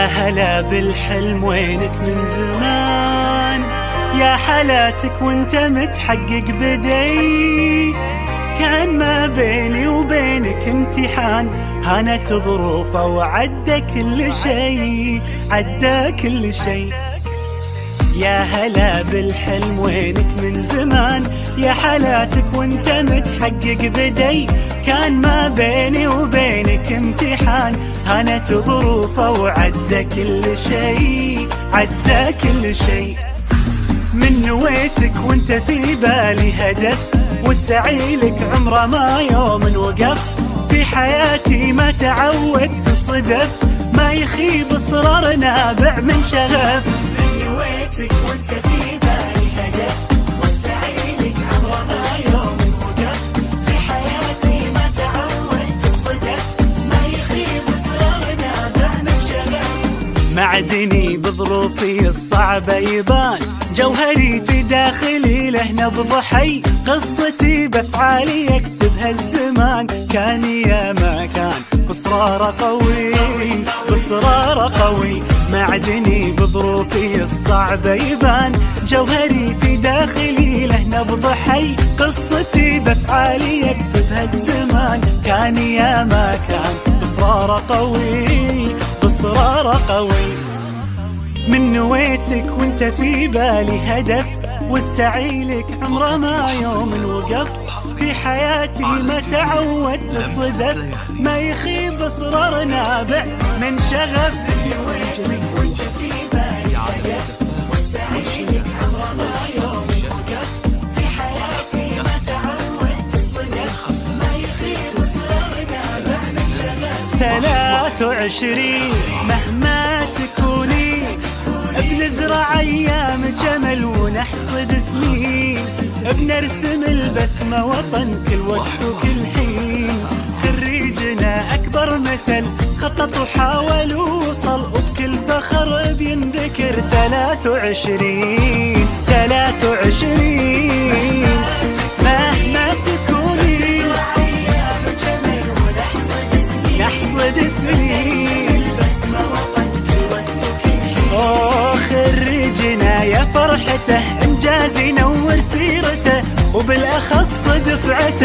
يا هلا بالحلم وينك من زمان، يا حالاتك وانت متحقق بدي. كان ما بيني وبينك امتحان، هانت ظروفه وعدى كل شي، عدى كل شي. يا هلا بالحلم وينك من زمان، يا حالاتك وانت متحقق بدي. كان ما بيني وبينك امتحان، هانت ظروفه وعدى كل شي، عدى كل شي. من نويتك وانت في بالي هدف، والسعي لك عمره ما يوم وقف. في حياتي ما تعودت صدف، ما يخيب اصرار نابع من شغف. من نويتك وانت في بالي هدف، والسعي لك عمره ما يوم وقف. في حياتي ما تعودت الصدف، ما يخيب اصرار نابع من شغف. معدني بظروفي الصعبة يبان، جوهري في داخلي له نبض حي. قصتي بافعالي يكتبها الزمان، كان يا ما كان باصرار قوي، باصرار قوي. معدني بظروفي الصعبة يبان، جوهري في داخلي له نبض حي. قصتي بافعالي يكتبها الزمان، كان يا ما كان باصرار قوي، باصرار قوي. من نويتك وانت في بالي هدف، والسعي لك عمره ما يوم وقف. في حياتي ما تعودت الصدف، ما يخيب اصرار نابع من شغف. من نويتك وانت في بالي هدف، والسعي لك عمره ما يوم وقف. في حياتي ما تعودت الصدف، ما يخيب اصرار نابع من شغف. 23 مهما تكوني، بنزرع ايام جمل ونحصد سنين. بنرسم البسمة وطن كل وقت وكل حين. خريجنا اكبر مثل، خطط وحاول ووصل، وبكل فخر بينذكر. 23 مهما تكوني، نحصد سنين. خريجنا يا فرحته، انجاز ينور سيرته، وبالاخص دفعته